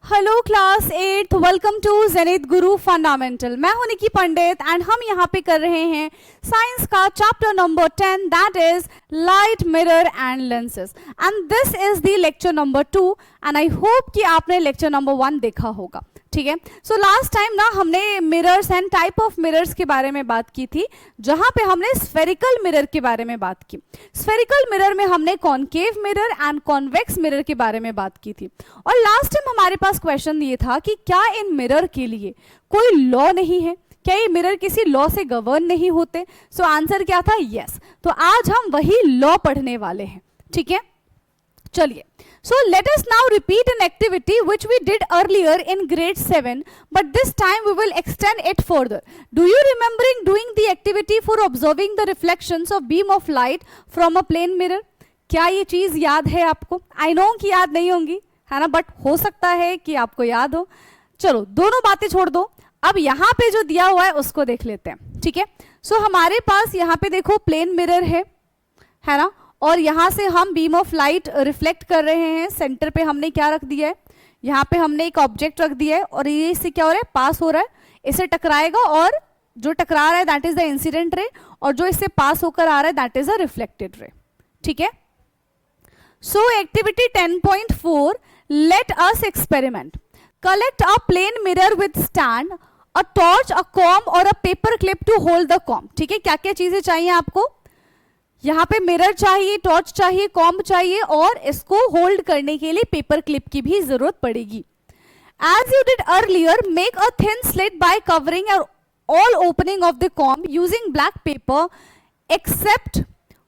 Hello class 8th, welcome to Zenith guru fundamental. मैं हूं निकी पंडित and हम यहाँ पे कर रहे हैं साइंस का chapter number 10 that is light, mirror and lenses and this is the lecture number 2 and I hope कि आपने लेक्चर नंबर 1 देखा होगा। ठीक है, सो लास्ट टाइम ना हमने mirrors and type of mirrors के बारे में बात की थी, जहां पे हमने स्फेरिकल मिरर के बारे में बात की। स्फेरिकल मिरर में हमने concave mirror and convex mirror के बारे में बात की थी और लास्ट टाइम हमारे पास क्वेश्चन ये था कि क्या इन मिरर के लिए कोई लॉ नहीं है, क्या ये मिरर किसी लॉ से गवर्न नहीं होते। सो आंसर क्या था? यस। तो आज हम वही लॉ पढ़ने वाले हैं। ठीक है, चलिए, so let us now repeat an activity which we did earlier in grade 7, but this time we will extend it further. Do you remembering doing the activity for observing the reflections of beam of light from a plane mirror? क्या ये चीज याद है आपको? I know कि याद नहीं होंगी, है ना, बट हो सकता है कि आपको याद हो। चलो, दोनों बातें छोड़ दो, अब यहाँ पे जो दिया हुआ है उसको देख लेते हैं। ठीक है, सो हमारे पास यहाँ पे देखो प्लेन मिरर है ना, और यहाँ से हम बीम ऑफ लाइट रिफ्लेक्ट कर रहे हैं। सेंटर पे हमने क्या रख दिया है? यहाँ पे हमने एक ऑब्जेक्ट रख दिया है और ये इससे क्या हो रहा है? पास हो रहा है, इसे टकराएगा और जो टकरा रहा है दैट इज द इंसिडेंट रे और जो इससे पास होकर आ रहा है that is a reflected ray. ठीक है, so activity 10.4, let us experiment. Collect a plane mirror with stand, a torch, a comb और a paper clip to hold the comb. ठीक है, क्या क्या चीजें चाहिए आपको? यहाँ पे मिरर चाहिए, टॉर्च चाहिए, कॉम्ब चाहिए और इसको होल्ड करने के लिए पेपर क्लिप की भी जरूरत पड़ेगी। As you did earlier, make a thin slit by covering all opening of the comb using black paper except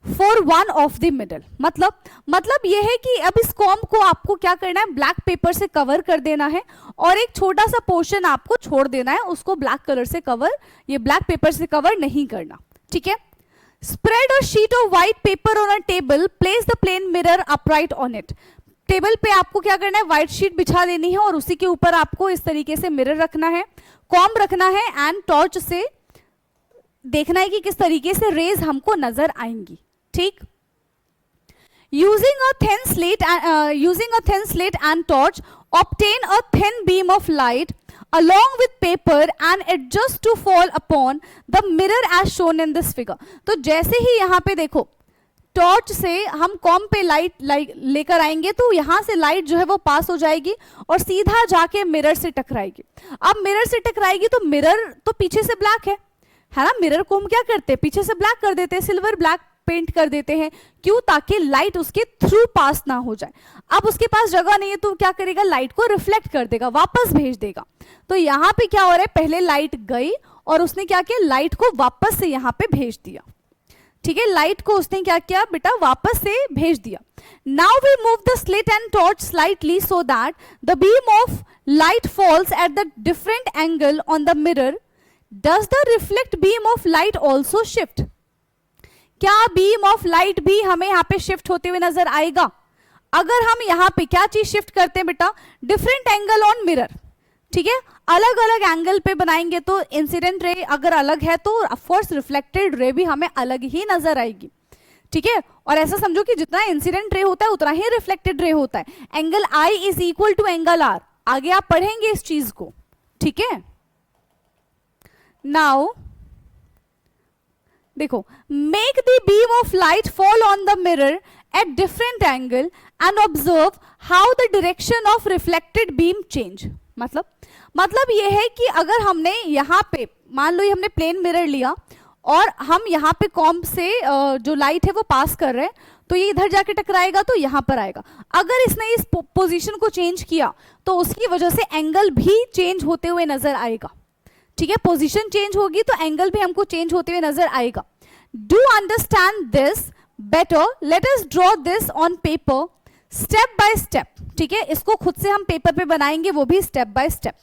for one of the middle। मतलब ये है कि अब इस कॉम्ब को आपको क्या करना है? ब्लैक पेपर से कवर कर देना है और एक छोटा सा पोर्शन आपको छोड़ देना है, उसको ब्लैक कलर से कवर, ये ब्लैक पेपर से कवर नहीं करना। ठीक है, Spread a sheet of white paper on a table. Place the plane mirror upright on it. Table पे आपको क्या करना है? व्हाइट शीट बिछा देनी है और उसी के ऊपर आपको इस तरीके से मिरर रखना है, कॉम्ब रखना है एंड टॉर्च से देखना है कि किस तरीके से रेज हमको नजर आएंगी। ठीक, using a thin slate and torch, obtain a thin beam of light along with paper and adjust to fall upon the mirror as shown in this figure। तो जैसे ही यहाँ पे देखो टॉर्च से हम कॉम पे लाइट लेकर आएंगे तो यहाँ से लाइट जो है वो पास हो जाएगी और सीधा जाके मिरर से टकराएगी। अब मिरर से टकराएगी तो मिरर तो पीछे से ब्लैक है ना, मिरर को हम क्या करते हैं? पीछे से ब्लैक कर देते हैं, सिल्वर ब्लैक पेंट कर देते हैं। क्यों? ताकि लाइट उसके थ्रू पास ना हो जाए। अब उसके पास जगह नहीं है तो क्या करेगा? लाइट को रिफ्लेक्ट कर देगा, वापस भेज देगा। तो यहाँ पे क्या हो रहा है? पहले लाइट गई और उसने क्या किया? लाइट को वापस से यहाँ पे भेज दिया। ठीक है, लाइट को उसने क्या किया बेटा? वापस से भेज दिया। Now we move the slit and torch slightly so that the beam of light falls at the different angle on the mirror. Does the reflect beam of light also shift? क्या बीम ऑफ लाइट भी हमें यहाँ पे shift होते हुए नजर आएगा? अगर हम यहाँ पे क्या चीज शिफ्ट करते हैं बेटा? Different angle on mirror. ठीक है, अलग अलग एंगल पे बनाएंगे तो इंसिडेंट रे अगर अलग है तो ऑफकोर्स रिफ्लेक्टेड रे भी हमें अलग ही नजर आएगी। ठीक है, और ऐसा समझो कि जितना इंसिडेंट रे होता है उतना ही रिफ्लेक्टेड रे होता है। Angle I is equal to angle r, आगे आप पढ़ेंगे इस चीज को। ठीक है, नाउ देखो, make the beam of light fall on the mirror at different angle and observe how the direction of reflected beam change. मतलब ये है कि अगर हमने यहाँ पे मान लो ये हमने प्लेन मिरर लिया और हम यहाँ पे कॉम्ब से जो लाइट है वो पास कर रहे हैं तो ये इधर जाके टकराएगा तो यहाँ पर आएगा। अगर इसने इस पोजीशन को चेंज किया तो उसकी वजह से एंगल भी चेंज होते हुए नजर आएगा। ठीक है, पोजीशन चेंज होगी तो एंगल भी हमको चेंज होते हुए नजर आएगा। Do understand this better, let us draw this on paper step by step. ठीक है, इसको खुद से हम पेपर पे बनाएंगे, वो भी step by step.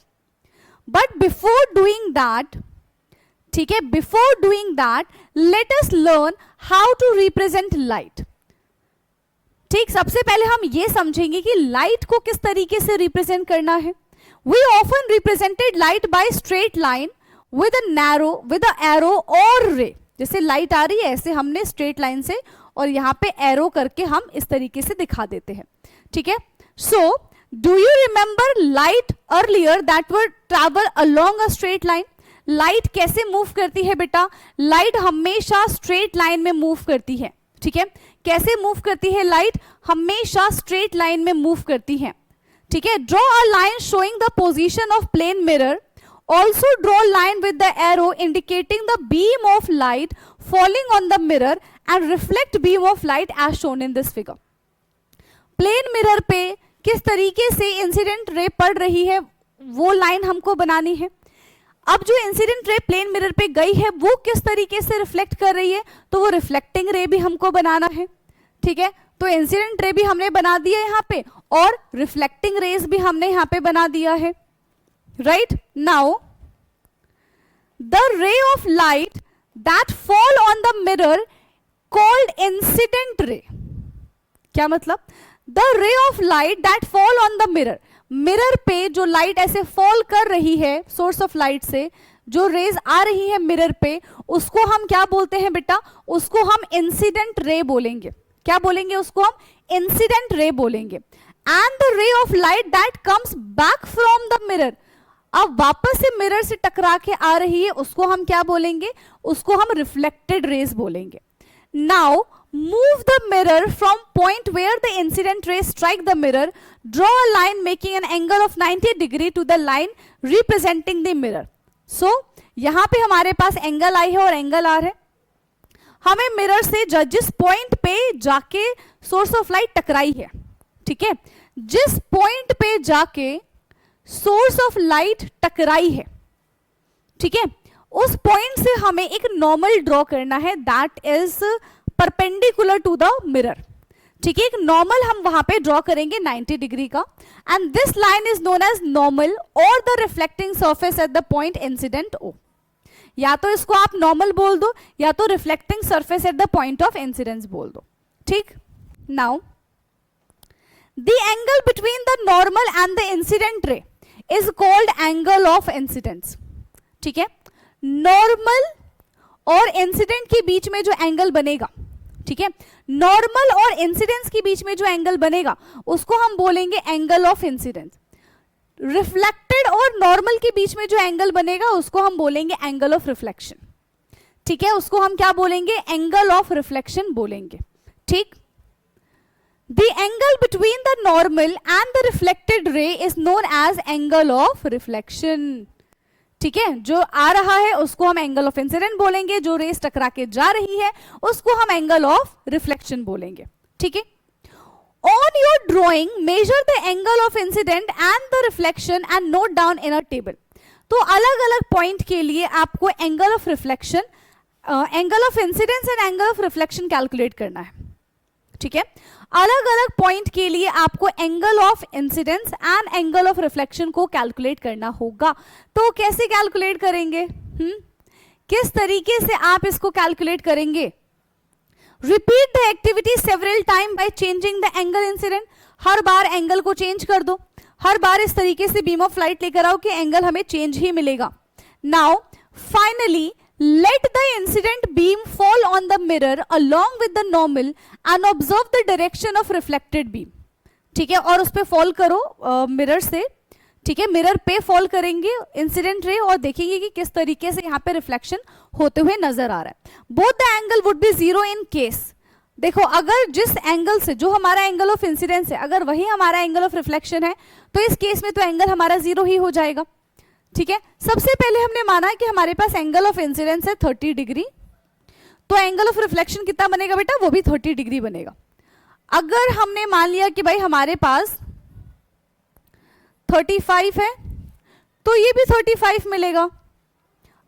But before doing that, ठीक है, before doing that let us learn how to represent light. ठीक, सबसे पहले हम ये समझेंगे कि लाइट को किस तरीके से रिप्रेजेंट करना है। We often represented light by straight line with a arrow or ray। जैसे लाइट आ रही है ऐसे हमने स्ट्रेट लाइन से और यहाँ पे एरो करके हम इस तरीके से दिखा देते हैं। ठीक है, so do you remember light earlier that would travel along a straight line? Light कैसे मूव करती है बेटा? लाइट हमेशा स्ट्रेट लाइन में मूव करती है, ठीक है। कैसे मूव करती है लाइट? हमेशा स्ट्रेट लाइन में मूव करती है, ठीक है। Draw a line showing the position of plane mirror, also draw line with the arrow indicating the beam of light falling on the mirror and reflect beam of light as shown in this figure. Plane mirror पे किस तरीके से incident ray पड़ रही है वो line हमको बनानी है। अब जो इंसिडेंट रे प्लेन मिरर पे गई है वो किस तरीके से रिफ्लेक्ट कर रही है, तो वो रिफ्लेक्टिंग रे भी हमको बनाना है, ठीक है। तो इंसिडेंट रे भी हमने बना दिया यहाँ पे और रिफ्लेक्टिंग रेज भी हमने यहाँ पे बना दिया है, right. Now the ray of light that fall on the mirror called incident ray. क्या मतलब? The ray of light that fall on the mirror, mirror पे जो लाइट ऐसे फॉल कर रही है, सोर्स ऑफ लाइट से जो रेज आ रही है मिरर पे, उसको हम क्या बोलते हैं बेटा? उसको हम इंसिडेंट रे बोलेंगे। क्या बोलेंगे? उसको हम इंसिडेंट रे बोलेंगे। And the ray of light that comes back from the mirror, अब वापस से मिरर से टकरा के आ रही है, उसको हम क्या बोलेंगे? उसको हम रिफ्लेक्टेड रेज बोलेंगे। Now move the mirror from point where the incident rays strike the mirror, draw a line making an angle of 90 degree to the line representing the mirror. So यहां पे हमारे पास एंगल आई है और angle are है। हमें mirror से जिस point पे जाके सोर्स ऑफ लाइट टकराई है, ठीक है, जिस पॉइंट पे जाके सोर्स ऑफ लाइट टकराई है, ठीक है, उस पॉइंट से हमें एक नॉर्मल ड्रॉ करना है that is perpendicular to the mirror, ठीक है। एक नॉर्मल हम वहां पे ड्रॉ करेंगे 90 डिग्री का, and this line is known as normal और the reflecting surface at the point incident O. या तो इसको आप नॉर्मल बोल दो या तो reflecting surface at the point of incidence बोल दो, ठीक। Now the angle between the normal and the incident ray is called angle of incidence, ठीक है। नॉर्मल और इंसिडेंट के बीच में जो एंगल बनेगा, ठीक है, नॉर्मल और इंसिडेंस के बीच में जो एंगल बनेगा उसको हम बोलेंगे एंगल ऑफ इंसिडेंस। रिफ्लेक्टेड और नॉर्मल के बीच में जो एंगल बनेगा उसको हम बोलेंगे एंगल ऑफ रिफ्लेक्शन, ठीक है, उसको हम क्या बोलेंगे? एंगल ऑफ रिफ्लेक्शन बोलेंगे, ठीक। The angle between the normal and the reflected ray is known as angle of reflection, ठीक है। जो आ रहा है उसको हम एंगल ऑफ इंसिडेंट बोलेंगे, जो रेस टकरा के जा रही है उसको हम एंगल ऑफ रिफ्लेक्शन बोलेंगे, ठीक है। On your drawing measure the angle of incident and the reflection and note down in a table. तो अलग अलग पॉइंट के लिए आपको angle of reflection, angle of incidence and angle of reflection calculate करना है, ठीक है। अलग अलग पॉइंट के लिए आपको angle of incidence and angle of reflection को कैलकुलेट करना होगा। तो कैसे कैलकुलेट करेंगे? किस तरीके से आप इसको कैलकुलेट करेंगे? Repeat the activity several time by changing the angle incident. Her bar angle को चेंज कर दो, हर बार इस तरीके से बीम ऑफ लाइट लेकर आओ कि एंगल हमें चेंज ही मिलेगा। Now finally let the incident beam fall on the mirror along with the normal and observe the direction of reflected beam, ठीक है। और उस पे फॉल करो मिरर से, ठीक है, मिरर पे फॉल करेंगे इंसिडेंट रे और देखेंगे कि किस तरीके से यहाँ पे रिफ्लेक्शन होते हुए नजर आ रहा है। Both the angle would be zero in case, देखो अगर जिस एंगल से जो हमारा एंगल ऑफ इंसिडेंस है अगर वही हमारा एंगल ऑफ रिफ्लेक्शन है तो इस केस में तो एंगल हमारा जीरो ही हो जाएगा, ठीक है। सबसे पहले हमने माना कि हमारे पास एंगल ऑफ इंसिडेंस है 30 डिग्री, तो एंगल ऑफ रिफ्लेक्शन कितना बनेगा बेटा? वो भी 30 डिग्री बनेगा। अगर हमने मान लिया कि भाई हमारे पास 35 है तो ये भी 35 मिलेगा।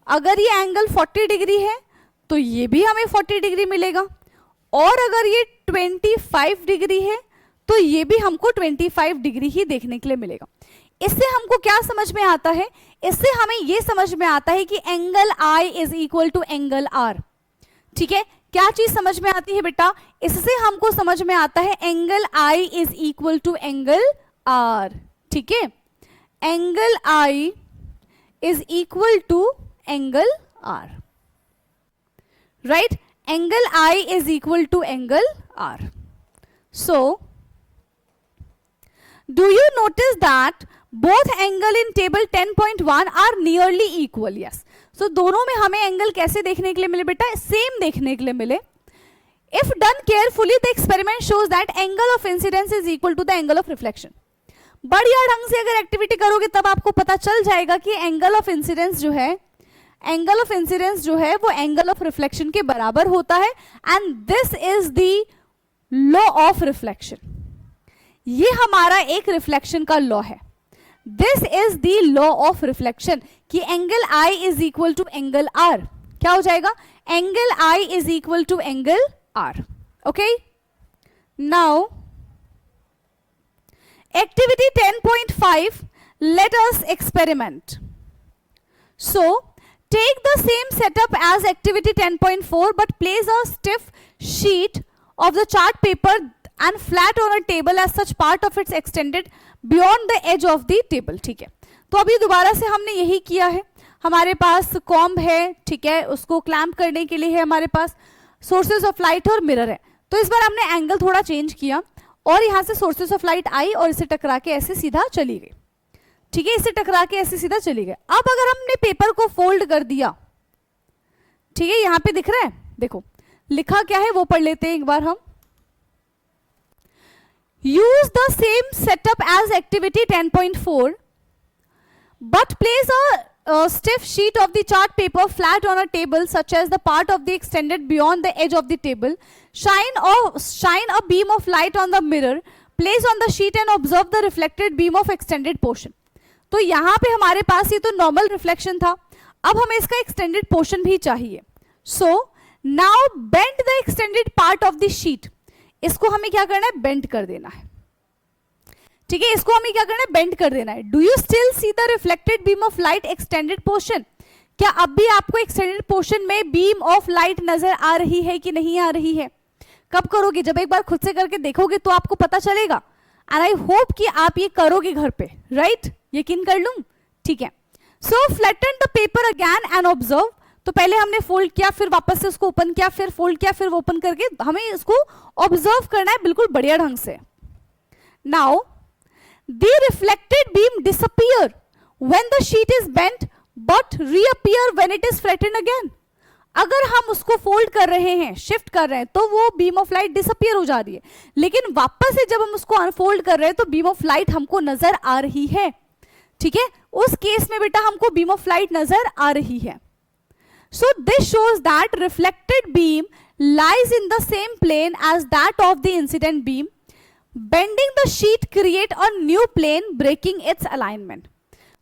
अगर ये एंगल 40 डिग्री है तो ये भी हमें 40 डिग्री मिलेगा, और अगर ये 25 डिग्री है तो ये भी हमको 25 डिग्री ही देखने के लिए मिलेगा। इससे हमको क्या समझ में आता है? इससे हमें यह समझ में आता है कि angle I is equal to angle R, ठीक है। क्या चीज समझ में आती है बेटा? इससे हमको समझ में आता है angle I is equal to angle R, ठीक है। Angle I is equal to angle R, right. Angle I is equal to angle R. So do you notice that both angle in table 10.1 are nearly equal? Yes, so दोनों में हमें angle कैसे देखने के लिए मिले बेटा? सेम देखने के लिए मिले. If done carefully the experiment shows that angle of incidence is equal to the angle of reflection. बढ़िया ढंग से अगर एक्टिविटी करोगे तब आपको पता चल जाएगा कि एंगल ऑफ इंसिडेंस जो है, एंगल ऑफ इंसिडेंस जो है वो एंगल ऑफ रिफ्लेक्शन के बराबर होता है. And this is the law of reflection. ये हमारा एक रिफ्लेक्शन का लॉ है. This is the law of reflection कि angle I is equal to angle R. क्या हो जाएगा? Angle I is equal to angle R. Okay, now activity 10.5, let us experiment. So take the same setup as activity 10.4 but place a stiff sheet of the chart paper and flat on a table as such part of its extended beyond the edge of the table. ठीक है, तो अभी दोबारा से हमने यही किया है. हमारे पास कॉम्ब है, ठीक है, उसको क्लैम्प करने के लिए है हमारे पास सोर्सेज ऑफ लाइट और मिरर है. तो इस बार हमने एंगल थोड़ा चेंज किया और यहां से सोर्सेस ऑफ लाइट आई और इसे टकरा के ऐसे सीधा चली गई. ठीक है, इसे टकरा के ऐसे सीधा चली गई. अब अगर हमने पेपर को फोल्ड कर दिया, ठीक है, यहां पे दिख रहा है, देखो लिखा क्या है वो पढ़ लेते हैं एक बार हम. Use the same setup as activity 10.4 but place a stiff sheet of the chart paper flat on a table such as the part of the extended beyond the edge of the table. Shine a beam of light on the mirror. Place on the sheet and observe the reflected beam of extended portion. तो यहाँ पे हमारे पास ये तो normal reflection था, अब हमें इसका एक्सटेंडेड पोर्शन भी चाहिए. So now bend the extended part of the sheet. इसको हमें क्या करना है? बेंड कर देना है. ठीक है, इसको हमें क्या करना है? बेंड कर देना है. Do you still see the reflected beam of light extended portion? क्या अब भी आपको एक्सटेंडेड पोर्शन में बीम ऑफ लाइट नजर आ रही है कि नहीं आ रही है? कब करोगे? जब एक बार खुद से करके देखोगे तो आपको पता चलेगा. एंड आई होप कि आप ये करोगे घर पे, राइट? यकीन कर लूं, ठीक है. So flatten the paper again and observe. तो पहले हमने फोल्ड किया, फिर वापस से उसको ओपन किया, फिर फोल्ड किया, फिर ओपन करके हमें इसको ऑब्जर्व करना है बिल्कुल बढ़िया ढंग से. Now the reflected beam disappear when the sheet is bent but reappear when it is flattened again. अगर हम उसको फोल्ड कर रहे हैं, शिफ्ट कर रहे हैं, तो वो बीम ऑफ लाइट डिसअपियर हो जा रही है, लेकिन वापस से जब हम उसको अनफोल्ड कर रहे हैं तो बीम ऑफ लाइट हमको नजर आ रही है. ठीक है, उस केस में बेटा हमको बीम ऑफ लाइट नजर आ रही है. So this shows that reflected beam lies in the same plane as that of the incident beam. Bending the sheet create a new plane breaking its alignment.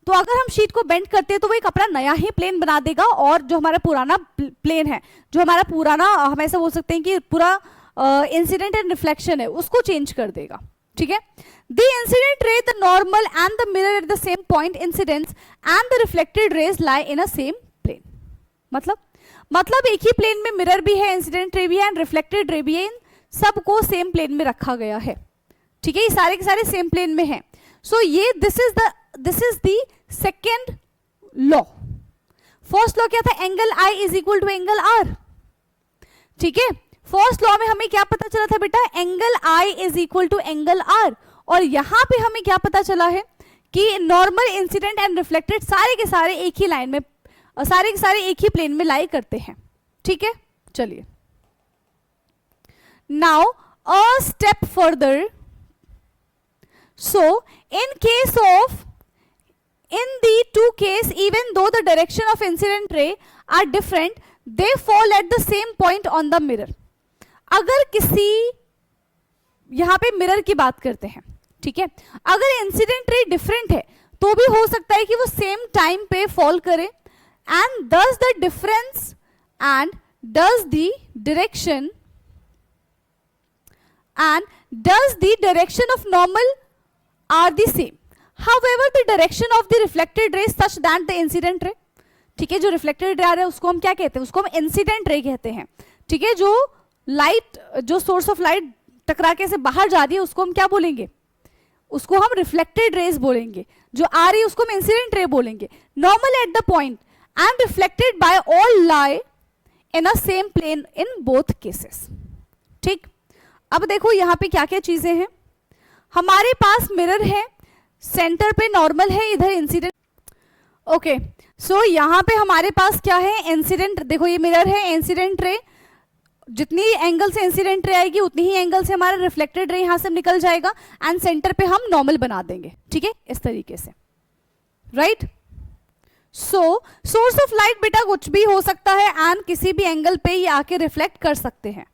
तो अगर हम शीट को bend करते हैं तो वो एक अपना नया ही प्लेन बना देगा और जो हमारा पुराना प्लेन है, जो हमारा पुराना, हम ऐसा बोल सकते हैं कि पूरा इंसिडेंट एंड रिफ्लेक्शन है, उसको चेंज कर देगा. ठीक है, the incident ray, the normal and the mirror at the same point incidence and the reflected rays lie in a same plane. मतलब एक ही प्लेन में मिरर भी है, इंसिडेंट रे भी है एंड रिफ्लेक्टेड रे भी है. इन सबको सेम प्लेन में रखा गया है. ठीक है, ये सारे के सारे सेम प्लेन में हैं. सो ये this is the second law. First law क्या था? Angle I is equal to angle r. ठीक है, फर्स्ट लॉ में हमें क्या पता चला था बेटा? Angle I is equal to angle r. और यहां पे हमें क्या पता चला है कि नॉर्मल, इंसिडेंट एंड रिफ्लेक्टेड सारे के सारे एक ही लाइन में, सारे के सारे एक ही प्लेन में लाई करते हैं. ठीक है, चलिए now a step further. So in the two case, even though the direction of incident ray are different, they fall at the same point on the mirror. अगर किसी, यहां पे मिरर की बात करते हैं, ठीक है, अगर इंसिडेंट रे डिफरेंट है तो भी हो सकता है कि वो सेम टाइम पे फॉल करे. And does the difference and does the direction of normal are the same. However, the direction of the reflected ray such that the incident ray, ठीक है, जो रिफ्लेक्टेड रे आ रहा है उसको हम क्या कहते हैं? उसको हम इंसिडेंट रे कहते हैं. ठीक है, जो लाइट, जो सोर्स ऑफ लाइट टकरा के से बाहर जा रही है उसको हम क्या बोलेंगे? उसको हम रिफ्लेक्टेड रेज बोलेंगे. जो आ रही है उसको हम इंसिडेंट रे बोलेंगे. Normal at the point and reflected by all lie in a same plane in both cases. ठीक, अब देखो यहां पे क्या क्या चीजें हैं. हमारे पास मिरर है, सेंटर पे नॉर्मल है, इधर इंसिडेंट। ओके, सो यहाँ पे हमारे पास क्या है, इंसिडेंट। देखो ये मिरर है, इंसिडेंट रे, जितनी एंगल से इंसिडेंट रे आएगी उतनी ही एंगल से हमारा रिफ्लेक्टेड रे यहां से निकल जाएगा, एंड सेंटर पे हम नॉर्मल बना देंगे, ठीक है, इस तरीके से, right. So source of light बेटा कुछ भी हो सकता है, एंड किसी भी एंगल पे ये आके रिफ्लेक्ट कर सकते हैं।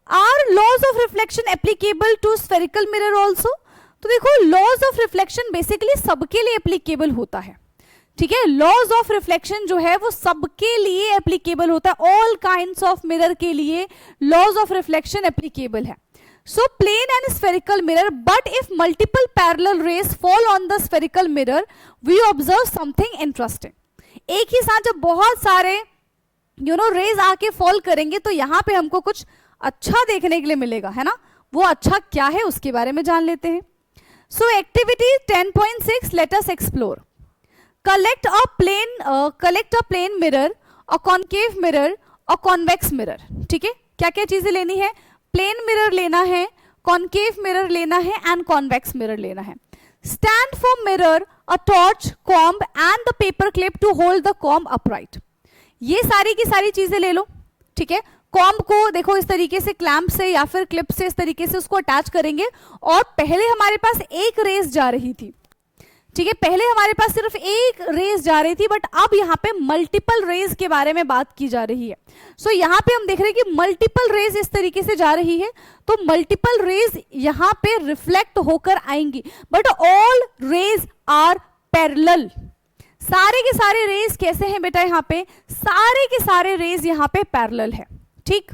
Are laws of reflection applicable to spherical mirror also? तो देखो लॉज ऑफ रिफ्लेक्शन बेसिकली सबके लिए एप्लीकेबल होता है, ठीक है। लॉज ऑफ रिफ्लेक्शन जो है वो सबके लिए एप्लीकेबल होता है, ऑल काइंड्स ऑफ मिरर के लिए लॉज ऑफ रिफ्लेक्शन एप्लीकेबल है। So plane and spherical mirror, but if multiple parallel rays fall on the spherical mirror we observe something interesting. एक ही साथ जब बहुत सारे रेज आके फॉल करेंगे तो यहाँ पे हमको कुछ अच्छा देखने के लिए मिलेगा, है ना। वो अच्छा क्या है उसके बारे में जान लेते हैं। सो activity 10.6 late us explore. Collect a plane mirror, a concave mirror, a convex mirror, ठीक है। क्या क्या चीजें लेनी है, प्लेन मिरर लेना है, कॉन्केव मिरर लेना है, एंड कॉन्वेक्स मिरर लेना है। Stand for mirror, a torch, comb and the paper clip to hold the comb upright. ये सारी की सारी चीजें ले लो, ठीक है। कॉम्ब को देखो इस तरीके से क्लैंप से या फिर क्लिप से इस तरीके से उसको अटैच करेंगे, और पहले हमारे पास एक रेस जा रही थी, ठीक है, पहले हमारे पास सिर्फ एक रेस जा रही थी, बट अब यहाँ पे मल्टीपल रेस के बारे में बात की जा रही है। सो यहाँ पे हम देख रहे हैं कि मल्टीपल रेस इस तरीके से जा रही है, तो मल्टीपल रेस यहाँ पे रिफ्लेक्ट होकर आएंगी, but all rays are parallel. सारे के सारे रेस कैसे हैं बेटा, यहाँ पे सारे के सारे रेस यहाँ पे पैरेलल है, ठीक।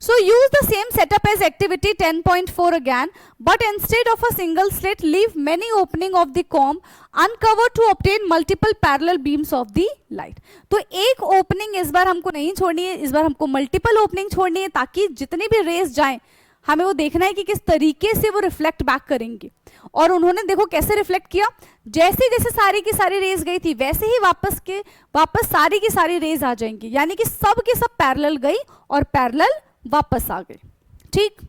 So use the same setup as activity 10.4 again, but instead of a single slit, leave many opening of the comb uncovered to obtain multiple parallel beams of the light. तो एक opening इस बार हमको नहीं छोड़नी है, इस बार हमको मल्टीपल ओपनिंग छोड़नी है, ताकि जितनी भी रेस जाएं हमें वो देखना है कि किस तरीके से वो रिफ्लेक्ट बैक करेंगी। और उन्होंने देखो कैसे रिफ्लेक्ट किया, जैसे जैसे सारी की सारी रेस गई थी वैसे ही वापस सारी की सारी रेस आ जाएंगी, यानी कि सब के सब पैरेलल गई और पैरेलल वापस आ गई, ठीक।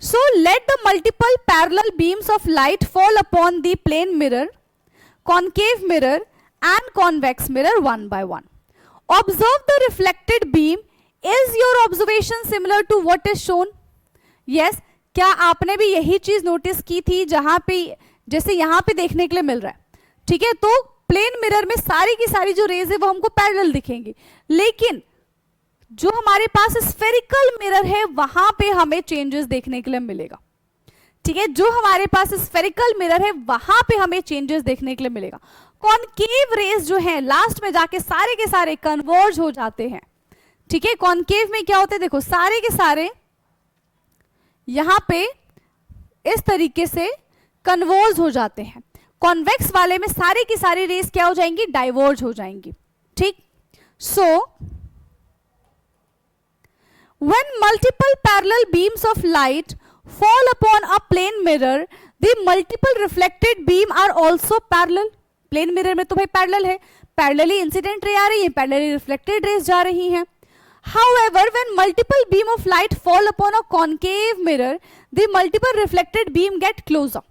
So let the multiple parallel beams of light fall upon the plane mirror, concave mirror and convex mirror one by one. Observe the reflected beam. Is your observation similar to what is shown? Yes, क्या आपने भी यही चीज notice की थी, जहां पे जैसे यहां पे देखने के लिए मिल रहा है, ठीक है। तो प्लेन मिरर में सारी की सारी जो रेज है वो हमको पैरेलल दिखेंगी, लेकिन जो हमारे पास स्फेरिकल मिरर है वहां पे हमें चेंजेस देखने के लिए मिलेगा, ठीक है। जो हमारे पास स्फेरिकल मिरर है वहां पे हमें चेंजेस देखने के लिए मिलेगा। कॉन्केव रेज जो है लास्ट में जाके सारे के सारे कन्वर्ज हो जाते हैं, ठीक है। कॉन्केव में क्या होता है, देखो सारे के सारे यहां पे इस तरीके से कन्वर्ज हो जाते हैं। कॉन्वेक्स वाले में सारे की सारी रेज क्या हो जाएंगी, डाइवर्ज हो जाएंगी, ठीक। सो when multiple parallel beams of light fall upon a plane mirror, the multiple reflected beam are also parallel. Plane mirror में तो भाई पैरेलल है, पैरेलली इंसिडेंट रे आ रही है, पैरेलली रिफ्लेक्टेड रेज जा रही हैं। However, when multiple beam of light fall upon a concave mirror, the multiple reflected beam get closer.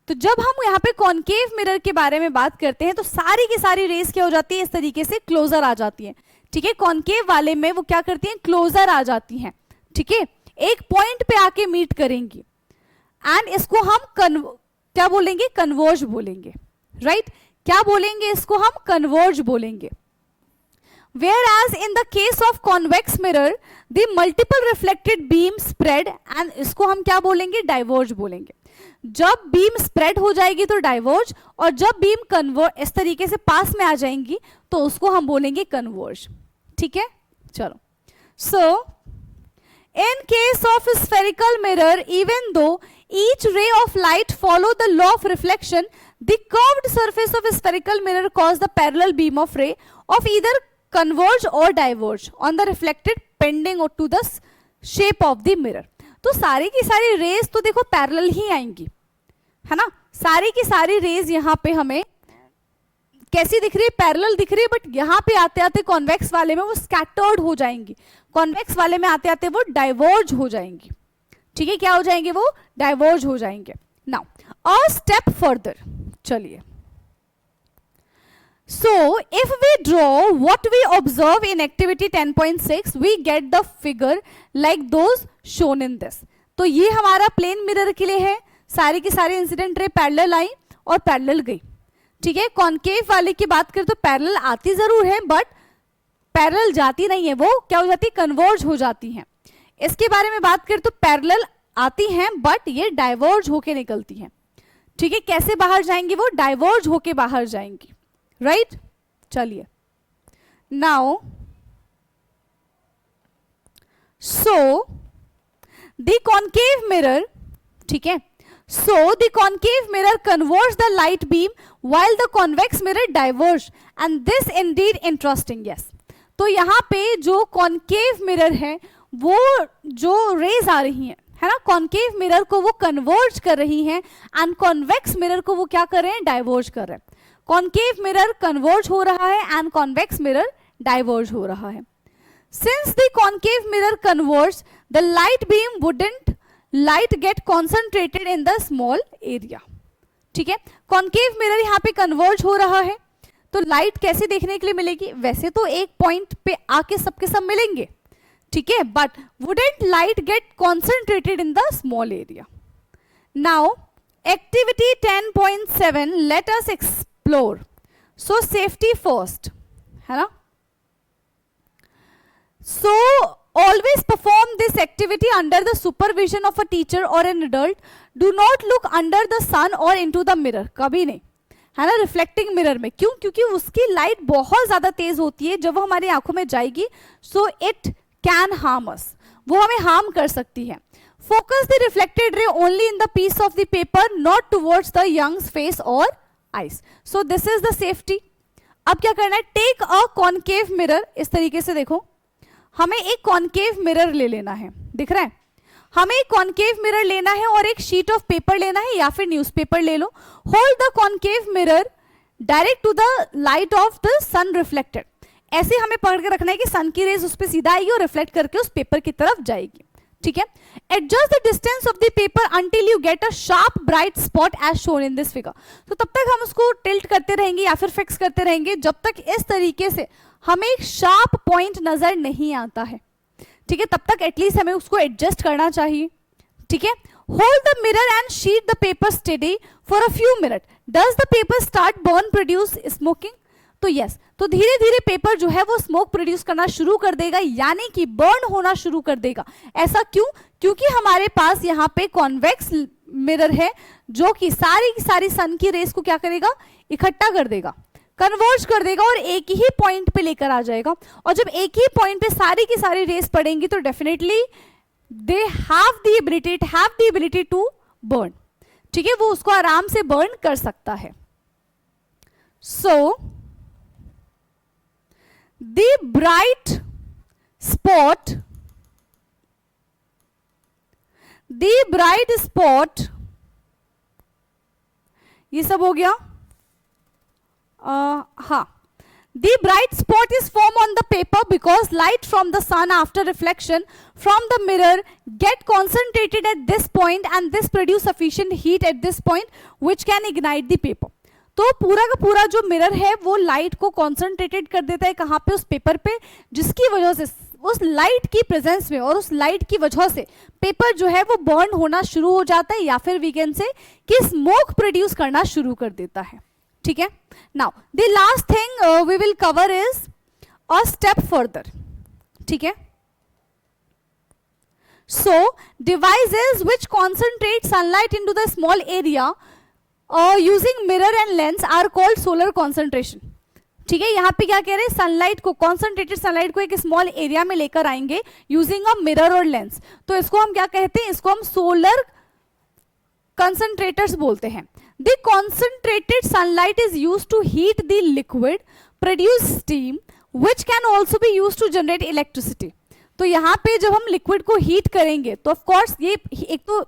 तो जब हम यहाँ पे कॉन्केव मिरर के बारे में बात करते हैं तो सारी की सारी रेस क्या हो जाती है, इस तरीके से क्लोजर आ जाती है, ठीक है। कॉन्केव वाले में वो क्या करती हैं, क्लोजर आ जाती हैं, ठीक है, एक पॉइंट पे आके मीट करेंगी, एंड इसको हम क्या बोलेंगे, कन्वर्ज बोलेंगे, राइट। क्या बोलेंगे, इसको हम कन्वर्ज बोलेंगे। Whereas in the case of convex mirror, the multiple reflected beam spread, and इसको हम क्या बोलेंगे, डाइवर्ज बोलेंगे। जब बीम स्प्रेड हो जाएगी तो डाइवर्ज, और जब बीम कन्वर्ज इस तरीके से पास में आ जाएंगी तो उसको हम बोलेंगे कन्वर्ज, ठीक है। चलो, so in case of spherical mirror, even though each ray of light follow the law of reflection, the curved surface of a spherical mirror cause the parallel beam of ray of either converge or diverge on the reflected pending to the shape of the mirror. तो सारी की सारी raise तो देखो parallel ही आएंगी, है ना। सारी की सारी रेज यहाँ पे हमें कैसी दिख रही है, पैरेलल दिख रही है, बट यहाँ पे आते आते कॉन्वेक्स वाले में वो स्कैटर्ड हो जाएंगी, कॉन्वेक्स वाले में आते आते वो डाइवर्ज हो जाएंगी, ठीक है, क्या हो जाएंगे वो, डाइवर्ज हो जाएंगे। नाउ अ स्टेप फर्दर, चलिए, so if we draw what we observe in activity 10.6 we get the figure like those shown in this। तो ये हमारा प्लेन मिरर के लिए है, सारी की सारी इंसिडेंट रे पैरेलल आई और पैरेलल गई, ठीक है। कॉन्केव वाले की बात करें तो पैरेलल आती जरूर है बट पैरेलल जाती नहीं है, वो क्या हो जाती है, कन्वर्ज हो जाती हैं। इसके बारे में बात करें तो पैरेलल आती हैं बट ये डाइवर्ज होके निकलती हैं, ठीक है। कैसे बाहर जाएंगी, वो डाइवर्ज होके बाहर जाएंगी, राइट। चलिए, now so the concave mirror, ठीक है, so the concave mirror converts the light beam while the convex mirror diverges and this indeed interesting, yes। तो यहाँ पे जो कॉन्केव मिरर है वो जो रेज आ रही हैं, है ना, कॉन्केव मिरर को वो कन्वर्ज कर रही हैं एंड कॉन्वेक्स मिरर को वो क्या कर रहे हैं, डाइवर्ज कर रहे हैं। कॉन्केव मिरर कन्वर्ज हो रहा है एंड कॉन्वेक्स मिरर डाइवर्ज हो रहा है। Since the concave mirror converge the light beam wouldn't light get concentrated in the small area, ठीक है। कॉन्केव मिरर यहाँ पे कन्वर्ज हो रहा है तो लाइट कैसे देखने के लिए मिलेगी, वैसे तो एक पॉइंट पे आके सबके सब मिलेंगे, ठीक है, but wouldn't light get concentrated in the small area. Now activity 10.7 let us explore, so safety first, है ना। So always perform this activity under the supervision of a teacher or an adult. Do not look under the sun or into the mirror, कभी नहीं, है ना, reflecting mirror में। क्यों, क्योंकि उसकी लाइट बहुत ज्यादा तेज होती है, जब वो हमारी आंखों में जाएगी so it can harm us, वो हमें हार्म कर सकती है। Focus the reflected ray only in the piece of the paper, not towards the young's face और eyes. So this is the safety. अब क्या करना है, टेक अ कॉन्केव मिरर, इस तरीके से देखो, हमें एक कॉन्केव मिरर ले लेना है, दिख रहा है, हमें एक कॉन्केव मिरर लेना है और एक शीट ऑफ पेपर लेना है या फिर न्यूज़पेपर ले लो। Hold the concave mirror direct to the light of the sun reflected, ऐसे हमें पकड़ के रखना है कि सन की रेज उस पर सीधा आएगी और रिफ्लेक्ट करके उस पेपर की तरफ जाएगी, ठीक है। Adjust the distance of the paper until you get a sharp bright spot as shown in this figure. तो तब तक हम उसको टिल्ट करते रहेंगे या फिर फिक्स करते रहेंगे जब तक इस तरीके से हमें एक शार्प पॉइंट नजर नहीं आता है, ठीक है, तब तक एटलीस्ट हमें उसको एडजस्ट करना चाहिए, ठीक है। Hold the mirror and sheet the paper steady for a few minute. Does the paper start burn produce smoking, तो यस, तो धीरे धीरे पेपर जो है वो स्मोक प्रोड्यूस करना शुरू कर देगा, यानी कि बर्न होना शुरू कर देगा। ऐसा क्यों, क्योंकि हमारे पास यहाँ पे कॉन्वेक्स मिरर है जो कि सारी की सारी सन की रेस को क्या करेगा, इकट्ठा कर देगा, कन्वर्ज कर देगा और एक ही पॉइंट पे लेकर आ जाएगा। और जब एक ही पॉइंट पे सारी की सारी रेस पड़ेंगी तो definitely they have the ability to burn, ठीक है, वो उसको आराम से बर्न कर सकता है। सो द ब्राइट स्पॉट, ये सब हो गया। हाँ, the bright spot is formed on the paper because light from the sun after reflection from the mirror get concentrated at this point and this produce sufficient heat at this point which can ignite the paper। तो पूरा का पूरा जो mirror है वो light को concentrated कर देता है कहाँ पे, उस पेपर पे, जिसकी वजह से उस लाइट की प्रेजेंस में और उस लाइट की वजह से पेपर जो है वो बर्न होना शुरू हो जाता है या फिर वी कैन से कि स्मोक प्रोड्यूस करना शुरू कर देता है, ठीक है। Now the last thing we will cover is a step further, ठीक है। So devices which concentrate sunlight into the small area using mirror and lens are called solar concentration, ठीक है। यहाँ पे क्या कह रहे हैं, सनलाइट को, कॉन्सेंट्रेटेड सनलाइट को एक स्मॉल एरिया में लेकर आएंगे यूजिंग अ मिरर और लेंस, तो इसको हम क्या कहते हैं, इसको हम सोलर कंसंट्रेटर्स बोलते हैं। The concentrated sunlight is used to heat the liquid, produce steam, which can also be used to generate electricity। तो यहाँ पे जब हम लिक्विड को हीट करेंगे तो ऑफ कोर्स ये एक तो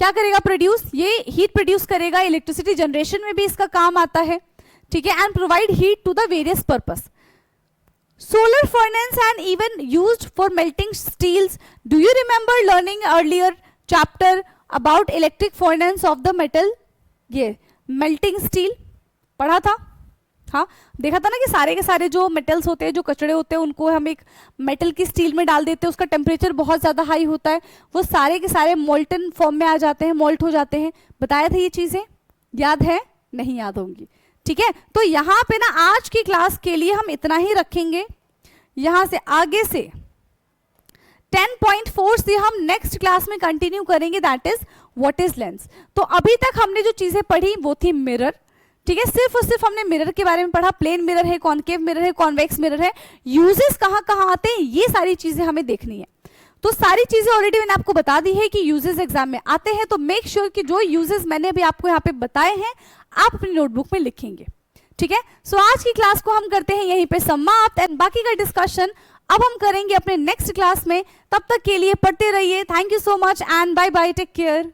क्या करेगा, प्रोड्यूस, ये हीट प्रोड्यूस करेगा, इलेक्ट्रिसिटी जनरेशन में भी इसका काम आता है, ठीक है, and provide heat to the various purpose. Solar furnace and even used for melting steels. Do you remember learning earlier chapter about electric furnace of the metal, ये मेल्टिंग स्टील पढ़ा था। हाँ, देखा था ना कि सारे के सारे जो मेटल्स होते हैं, जो कचड़े होते हैं, उनको हम एक मेटल की स्टील में डाल देते हैं, उसका टेम्परेचर बहुत ज़्यादा हाई होता है, वो सारे के सारे मोल्टन फॉर्म में आ जाते हैं, मोल्ट हो जाते हैं। बताया था ये चीज़ें, याद है? नहीं याद होंगी, ठीक है। तो यहाँ पे ना आज की क्लास के लिए हम इतना ही रखेंगे। यहाँ से आगे से 10.4 से हम नेक्स्ट क्लास में कंटिन्यू करेंगे, that is what is lens. तो अभी तक हमने जो चीज़ें पढ़ी वो थी मिरर, ठीक है। सिर्फ और सिर्फ हमने मिरर के बारे में पढ़ा, प्लेन मिरर है, कॉनकेव मिरर है, कॉन्वेक्स मिरर है, यूजेस कहाँ कहाँ आते हैं, ये सारी चीजें हमें देखनी है। तो सारी चीजें ऑलरेडी मैंने आपको बता दी है कि यूजेस एग्जाम में आते हैं, तो मेक श्योर कि जो यूजेस मैंने अभी आपको यहाँ पे बताए हैं आप अपनी नोटबुक में लिखेंगे, ठीक है। सो आज की क्लास को हम करते हैं यहीं पे समाप्त, एंड बाकी का डिस्कशन अब हम करेंगे अपने नेक्स्ट क्लास में। तब तक के लिए पढ़ते रहिए। Thank you so much and bye bye, take care.